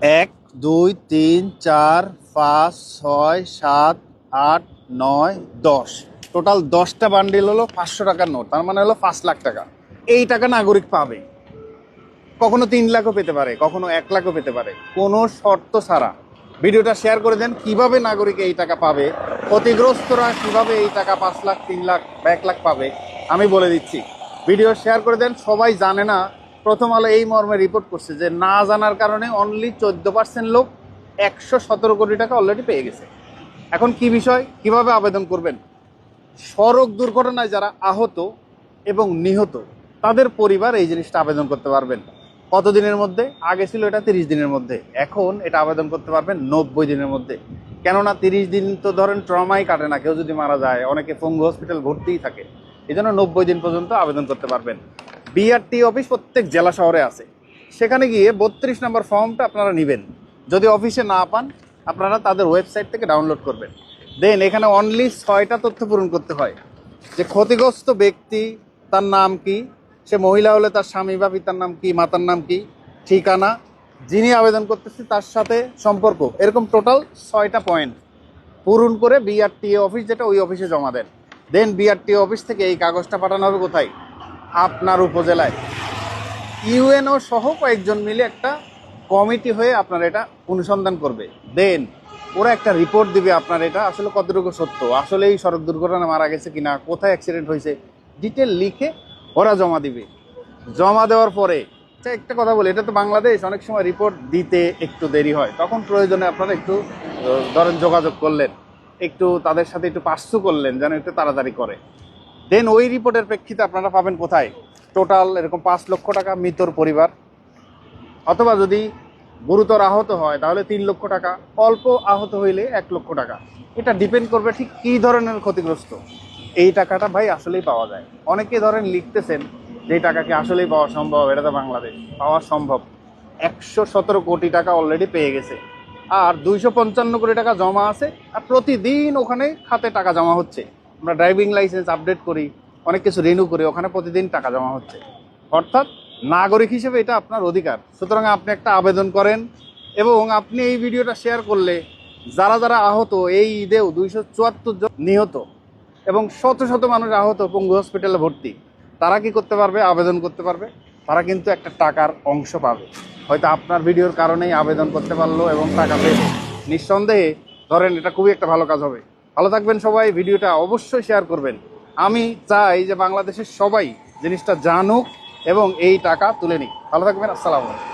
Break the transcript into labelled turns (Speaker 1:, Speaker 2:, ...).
Speaker 1: এক, দুই, তিন, চার, পাঁচ, ছয়, সাত, আট, নয়, 10। টোটাল 10টা বান্ডিল হলো 500 টাকার নোট, তার মানে হলো 5 লাখ টাকা। এই টাকা নাগরিক পাবে, কখনো 3 লাখও পেতে পারে, কখনো 1 লাখও পেতে পারে, কোনো শর্ত ছাড়া। ভিডিওটা শেয়ার করে দেন কিভাবে নাগরিক এই টাকা পাবে, ক্ষতিগ্রস্তরা কিভাবে এই টাকা 5 লাখ, 3 লাখ বা 1 লাখ পাবে আমি বলে দিচ্ছি। ভিডিও শেয়ার করে দেন। সবাই জানে না, প্রথম আলো এই মর্মে রিপোর্ট করছে যে না জানার কারণে অনলি 14% লোক 117 কোটি টাকা অলরেডি পেয়ে গেছে। এখন কি বিষয়, কিভাবে আবেদন করবেন? সড়ক দুর্ঘটনায় যারা আহত এবং নিহত তাদের পরিবার এই জিনিসটা আবেদন করতে পারবেন। কতদিনের মধ্যে? আগে ছিল এটা 30 দিনের মধ্যে, এখন এটা আবেদন করতে পারবেন 90 দিনের মধ্যে। কেননা 30 দিন তো ধরেন ট্রমাই কাটে না, কেউ যদি মারা যায় অনেকে পঙ্গু হসপিটাল ভর্তিই থাকে, এই জন্য 90 দিন পর্যন্ত আবেদন করতে পারবেন। বিআরটি অফিস প্রত্যেক জেলা শহরে আছে, সেখানে গিয়ে 32 নম্বর ফর্মটা আপনারা নেবেন। যদি অফিসে না পান, আপনারা তাদের ওয়েবসাইট থেকে ডাউনলোড করবেন। দেন এখানে অনলি 6টা তথ্য পূরণ করতে হয়, যে ক্ষতিগ্রস্ত ব্যক্তি তার নাম কি, সে মহিলা হলে তার স্বামী বা পিতার নাম কি, মাতার নাম কি, ঠিকানা, যিনি আবেদন করতেছে তার সাথে সম্পর্ক, এরকম টোটাল 6টা পয়েন্ট পূরণ করে বিআরটিএ অফিস, যেটা ওই অফিসে জমা দেন। দেন বিআরটিএ অফিস থেকে এই কাগজটা পাঠানো হবে কোথায়? আপনার উপজেলায়। ইউএনও সহ কয়েকজন মিলে একটা কমিটি হয়ে আপনার এটা অনুসন্ধান করবে। দেন ওরা একটা রিপোর্ট দিবে আপনার এটা আসলে কতটুকু সত্য, আসলে এই সড়ক দুর্ঘটনা মারা গেছে কিনা, কোথায় অ্যাক্সিডেন্ট হয়েছে, ডিটেল লিখে ওরা জমা দিবে। জমা দেওয়ার পরে একটা কথা বলি, এটা তো বাংলাদেশ, অনেক সময় রিপোর্ট দিতে একটু দেরি হয়, তখন প্রয়োজনে আপনারা একটু ধরেন যোগাযোগ করলেন, একটু তাদের সাথে একটু পার্সু করলেন যেন একটু তাড়াতাড়ি করে। দেন ওই রিপোর্টের প্রেক্ষিতে আপনারা পাবেন কোথায়? টোটাল এরকম 5 লক্ষ টাকা মৃতর পরিবার, অথবা যদি গুরুতর আহত হয় তাহলে 3 লক্ষ টাকা, অল্প আহত হইলে 1 লক্ষ টাকা। এটা ডিপেন্ড করবে ঠিক কী ধরনের ক্ষতিগ্রস্ত। এই টাকাটা ভাই আসলেই পাওয়া যায়। অনেকে ধরেন লিখতেছেন যে এই টাকা কি আসলেই পাওয়া সম্ভব, এটা তো বাংলাদেশ, পাওয়া সম্ভব। 117 কোটি টাকা অলরেডি পেয়ে গেছে, আর 255 কোটি টাকা জমা আছে, আর প্রতিদিন ওখানে খাতে টাকা জমা হচ্ছে। আমরা ড্রাইভিং লাইসেন্স আপডেট করি, অনেক কিছু রিনিউ করি, ওখানে প্রতিদিন টাকা জমা হচ্ছে। অর্থাৎ নাগরিক হিসেবে এটা আপনার অধিকার। সুতরাং আপনি একটা আবেদন করেন, এবং আপনি এই ভিডিওটা শেয়ার করলে যারা যারা আহত, এই ঈদেও 274 জন নিহত এবং শত শত মানুষ আহত পঙ্গু হসপিটালে ভর্তি, তারা কি করতে পারবে? আবেদন করতে পারবে। তারা কিন্তু একটা টাকার অংশ পাবে, হয়তো আপনার ভিডিওর কারণেই আবেদন করতে পারলো এবং টাকা পেলো। নিঃসন্দেহে ধরেন এটা খুবই একটা ভালো কাজ হবে। ভালো থাকবেন সবাই, ভিডিওটা অবশ্যই শেয়ার করবেন। আমি চাই যে বাংলাদেশের সবাই জিনিসটা জানুক এবং এই টাকা তুলে নিক। ভালো থাকবেন, আসসালামু আলাইকুম।